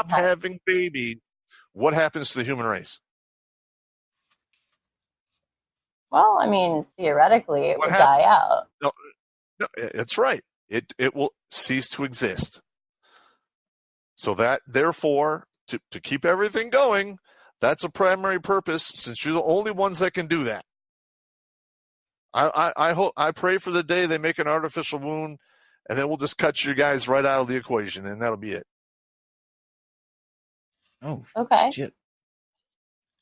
stop having babies, what happens to the human race? Well, I mean, theoretically, it would die out. No, that's right. It will cease to exist. So that, therefore, to keep everything going, that's a primary purpose, since you're the only ones that can do that. I pray for the day they make an artificial wound, and then we'll just cut you guys right out of the equation, and that'll be it. Oh, okay. Shit.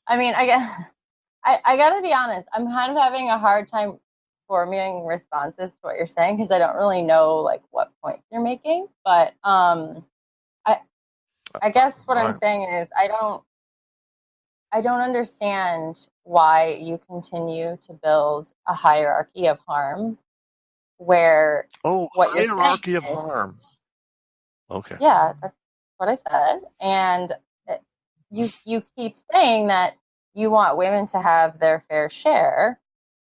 I mean, I got to be honest. I'm kind of having a hard time forming responses to what you're saying because I don't really know like what point you're making. But I guess what I'm saying is I don't understand why you continue to build a hierarchy of harm where what you're saying hierarchy of harm. Okay. Yeah, that's what I said. And you keep saying that you want women to have their fair share,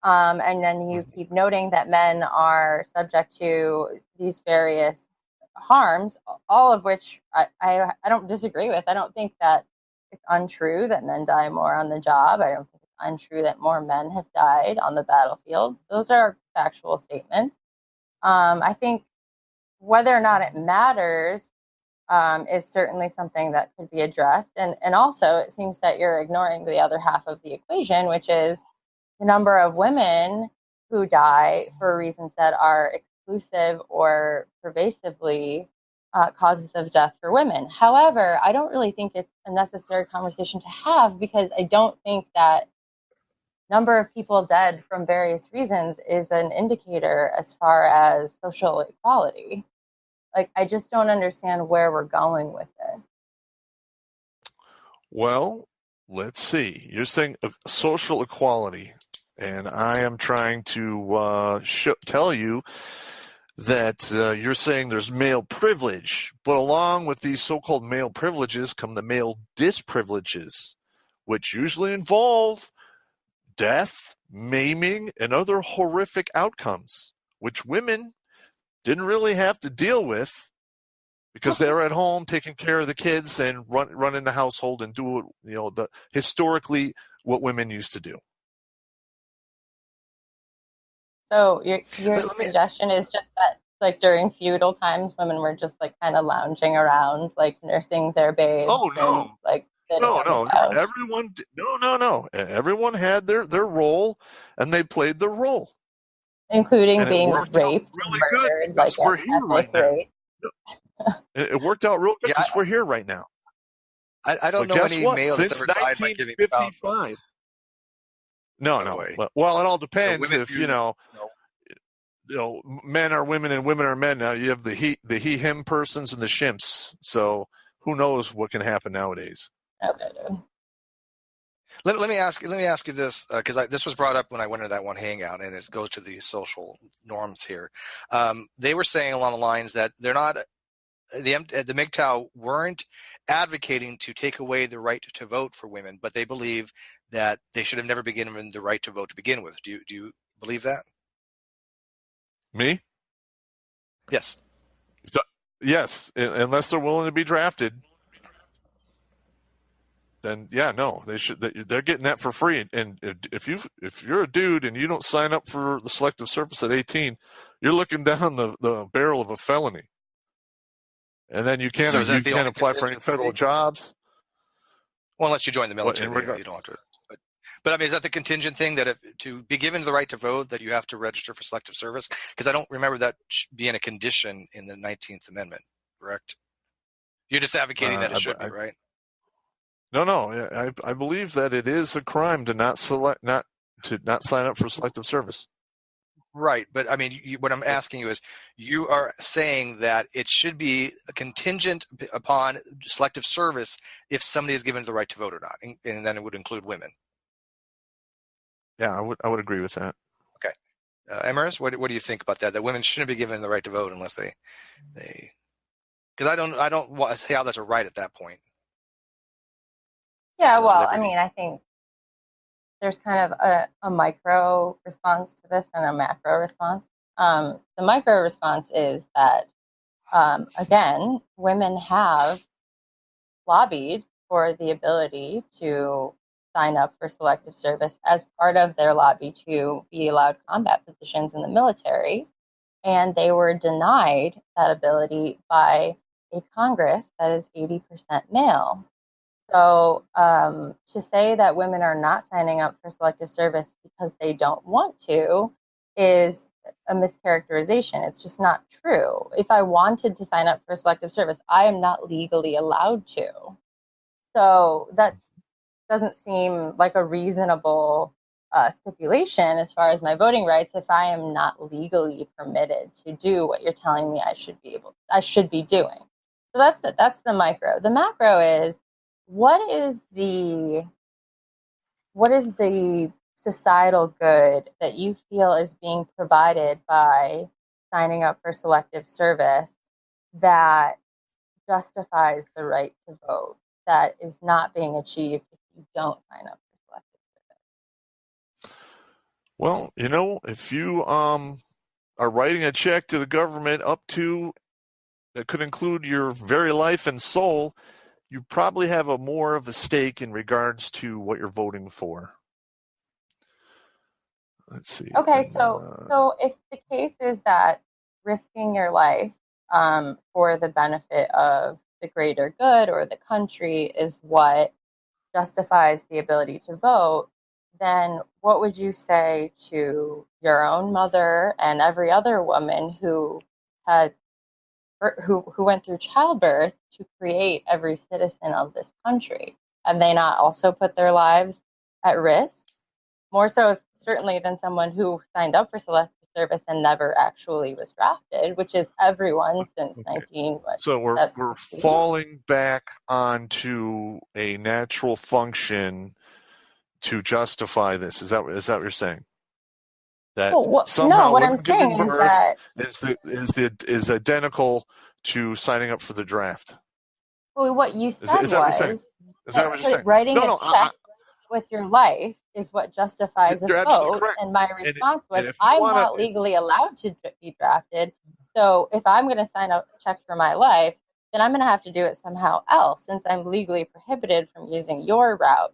and then you keep noting that men are subject to these various harms, all of which I don't disagree with. I don't think that it's untrue that men die more on the job. I don't think it's untrue that more men have died on the battlefield. Those are factual statements. I think whether or not it matters is certainly something that could be addressed. And also, it seems that you're ignoring the other half of the equation, which is the number of women who die for reasons that are exclusive or pervasively causes of death for women. However, I don't really think it's a necessary conversation to have because I don't think that number of people dead from various reasons is an indicator as far as social equality. Like, I just don't understand where we're going with it. Well, let's see. You're saying social equality, and I am trying to tell you that you're saying there's male privilege, but along with these so-called male privileges come the male disprivileges, which usually involve death, maiming, and other horrific outcomes, which women didn't really have to deal with because they're at home taking care of the kids and running the household and do historically what women used to do. So your suggestion is just that, like, during feudal times, women were just like kind of lounging around, like nursing their babes. Oh no! And, like, no. Everyone had their role, and they played their role, including being raped, really murdered, good. Like we're here right now. It worked out real good because we're here right now. I don't know any male that's ever died by giving birth. No way. Well, it all depends if men are women and women are men. Now you have the he him persons and the shimps. So who knows what can happen nowadays? Okay, dude. Let me ask you this because this was brought up when I went to that one hangout, and it goes to the social norms here. They were saying along the lines that they're not the MGTOW weren't advocating to take away the right to vote for women, but they believe that they should have never been given the right to vote to begin with. Do you believe that? Me? Yes. Yes, unless they're willing to be drafted. Then no, they should. They're getting that for free. And if you're a dude and you don't sign up for the selective service at 18, you're looking down the barrel of a felony. And then you can't apply for any federal jobs. Well, unless you join the military, you don't have to. But I mean, is that the contingent thing that to be given the right to vote that you have to register for selective service? Because I don't remember that being a condition in the 19th Amendment. Correct? You're just advocating that it should be, right? No. I believe that it is a crime to not sign up for selective service. Right, but I mean, what I'm asking you is, you are saying that it should be a contingent upon selective service if somebody is given the right to vote or not, and then it would include women. Yeah, I would agree with that. Okay, Emrazz, what do you think about that? That women shouldn't be given the right to vote unless they because I don't see how that's a right at that point. Yeah, well, liberty. I mean, I think there's kind of a micro response to this and a macro response. The micro response is that, again, women have lobbied for the ability to sign up for selective service as part of their lobby to be allowed combat positions in the military. And they were denied that ability by a Congress that is 80% male. So to say that women are not signing up for selective service because they don't want to is a mischaracterization. It's just not true. If I wanted to sign up for selective service, I am not legally allowed to. So that doesn't seem like a reasonable stipulation as far as my voting rights if I am not legally permitted to do what you're telling me I should be doing. So that's the micro. The macro is what is the societal good that you feel is being provided by signing up for selective service that justifies the right to vote that is not being achieved if you don't sign up for selective service? Well, if you are writing a check to the government up to that could include your very life and soul, you probably have more of a stake in regards to what you're voting for. Let's see. Okay, so if the case is that risking your life for the benefit of the greater good or the country is what justifies the ability to vote, then what would you say to your own mother and every other woman who went through childbirth to create every citizen of this country? Have they not also put their lives at risk? More so, certainly, than someone who signed up for selective service and never actually was drafted, which is everyone since 19. So we're falling back onto a natural function to justify this. Is that what you're saying? That somehow what I'm saying is that is identical to signing up for the draft. Well, what you said is that what you're saying? Is that what you're saying? Writing a check with your life is what justifies a vote. Correct. And my response was, I'm not legally allowed to be drafted. So if I'm going to sign a check for my life, then I'm going to have to do it somehow else, since I'm legally prohibited from using your route.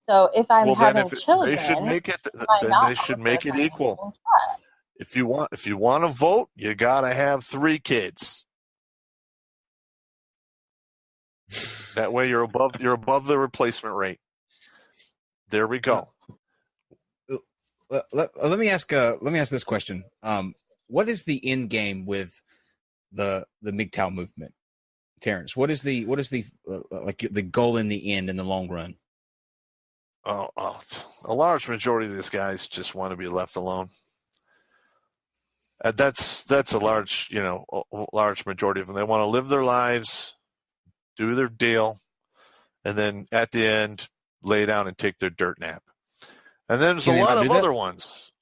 So if I'm having children, they should make it equal. If you want to vote, you got to have 3 kids. That way you're above the replacement rate. There we go. Let me ask this question. What is the end game with the MGTOW movement, Terrance? What is the the goal in the end, in the long run? A large majority of these guys just want to be left alone. That's a large majority of them. They want to live their lives, do their deal, and then at the end lay down and take their dirt nap. And then there's a lot of other ones.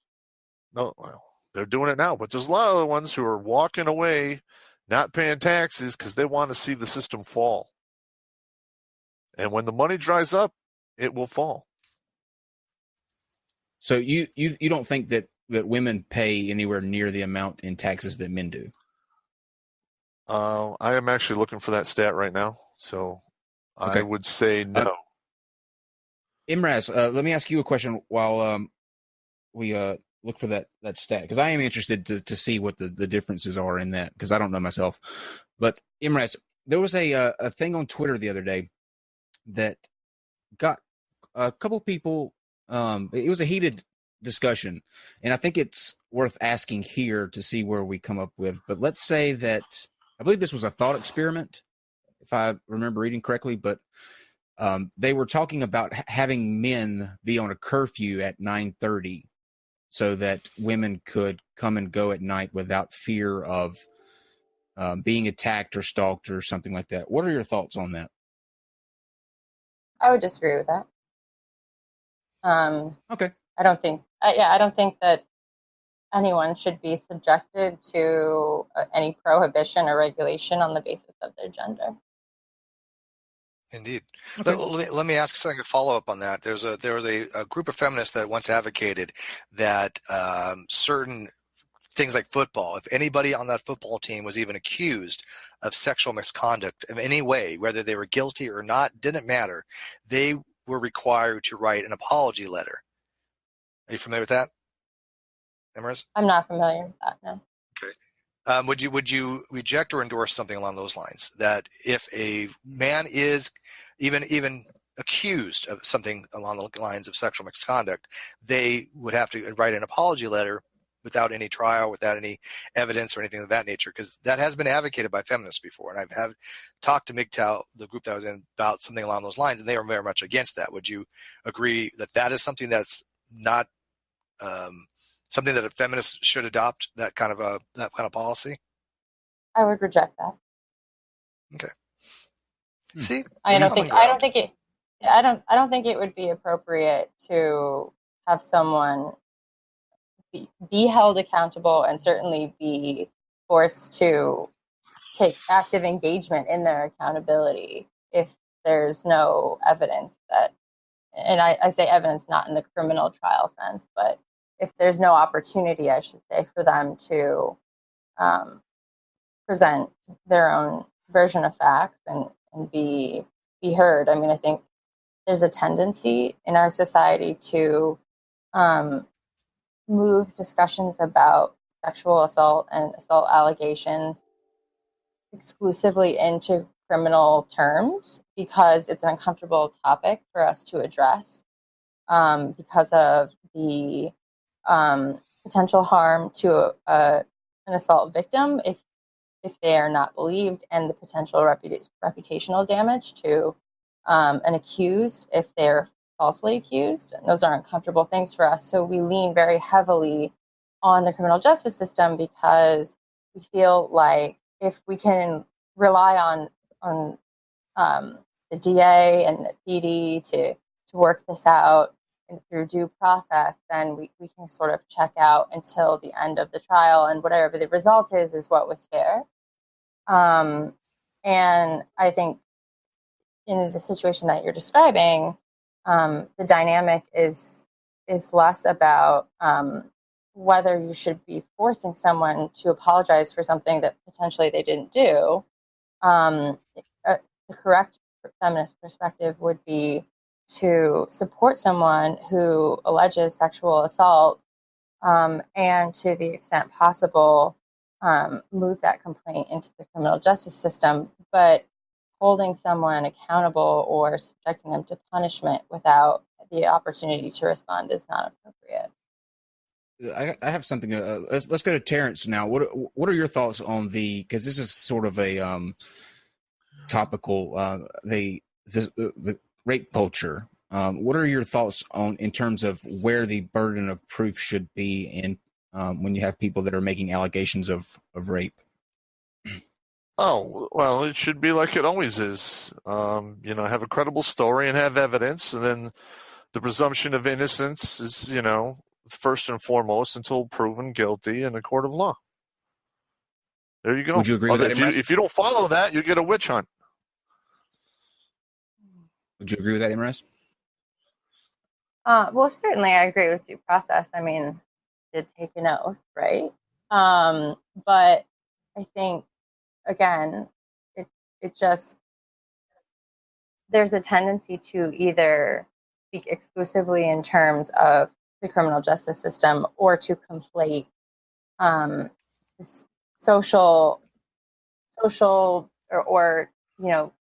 No, well, they're doing it now, but there's a lot of other ones who are walking away, not paying taxes because they want to see the system fall. And when the money dries up, it will fall. So you don't think that women pay anywhere near the amount in taxes that men do? I am actually looking for that stat right now, so okay. I would say no. Emrazz, let me ask you a question while we look for that stat, because I am interested to see what the differences are in that, because I don't know myself. But Emrazz, there was a thing on Twitter the other day that got a couple people. It was a heated discussion, and I think it's worth asking here to see where we come up with. But let's say that I believe this was a thought experiment, if I remember reading correctly, but they were talking about having men be on a curfew at 9:30 so that women could come and go at night without fear of being attacked or stalked or something like that. What are your thoughts on that? I would disagree with that. Okay. I don't think that anyone should be subjected to any prohibition or regulation on the basis of their gender. Indeed. Okay. Let me ask something to follow up on that. There was a group of feminists that once advocated that certain things like football. If anybody on that football team was even accused of sexual misconduct in any way, whether they were guilty or not, didn't matter. They were required to write an apology letter. Are you familiar with that, Emrazz? I'm not familiar with that, no. Okay. Would you reject or endorse something along those lines? That if a man is even accused of something along the lines of sexual misconduct, they would have to write an apology letter without any trial, without any evidence or anything of that nature, because that has been advocated by feminists before. And I've talked to MGTOW, the group that I was in, about something along those lines, and they are very much against that. Would you agree that that is something that's not something that a feminist should adopt, that kind of policy? I would reject that. Okay. See, I don't think it would be appropriate to have someone be held accountable and certainly be forced to take active engagement in their accountability if there's no evidence that, and I say evidence not in the criminal trial sense, but if there's no opportunity, I should say, for them to present their own version of facts and be heard. I mean, I think there's a tendency in our society to move discussions about sexual assault and assault allegations exclusively into criminal terms because it's an uncomfortable topic for us to address because of the potential harm to an assault victim if they are not believed, and the potential reputational damage to an accused if they're falsely accused. And those are uncomfortable things for us. So we lean very heavily on the criminal justice system because we feel like if we can rely on the DA and the PD to work this out and through due process, then we can sort of check out until the end of the trial, and whatever the result is what was fair. And I think in the situation that you're describing, the dynamic is less about whether you should be forcing someone to apologize for something that potentially they didn't do. The correct feminist perspective would be to support someone who alleges sexual assault and to the extent possible move that complaint into the criminal justice system, but holding someone accountable or subjecting them to punishment without the opportunity to respond is not appropriate. I have something. Let's go to Terrance now. What are your thoughts on because this is sort of a topical the rape culture. What are your thoughts in terms of where the burden of proof should be in when you have people that are making allegations of rape? Oh, well, it should be like it always is. Have a credible story and have evidence, and then the presumption of innocence is, first and foremost until proven guilty in a court of law. There you go. Would you agree with that, Emrazz? If you don't follow that, you get a witch hunt. Would you agree with that, Emrazz? Well, certainly I agree with due process. I mean, did take an oath, right? But I think, again, it just, there's a tendency to either speak exclusively in terms of the criminal justice system or to conflate social or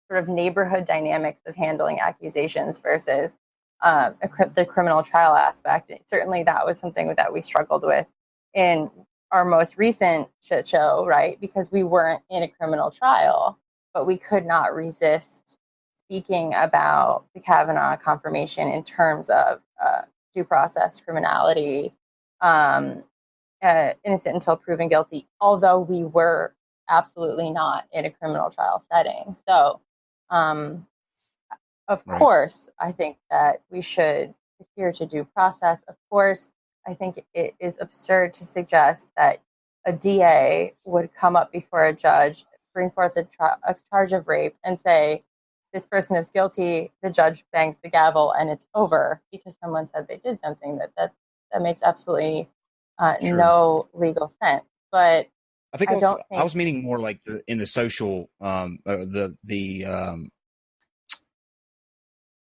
sort of neighborhood dynamics of handling accusations versus the criminal trial aspect. Certainly that was something that we struggled with in our most recent shit show, right? Because we weren't in a criminal trial, but we could not resist speaking about the Kavanaugh confirmation in terms of due process, criminality, innocent until proven guilty, although we were absolutely not in a criminal trial setting. So, of course, I think that we should adhere to due process. Of course, I think it is absurd to suggest that a DA would come up before a judge, bring forth a charge of rape, and say, this person is guilty, the judge bangs the gavel, and it's over because someone said they did something. That makes absolutely Sure. no legal sense. But I think I I don't was think meaning more like in the social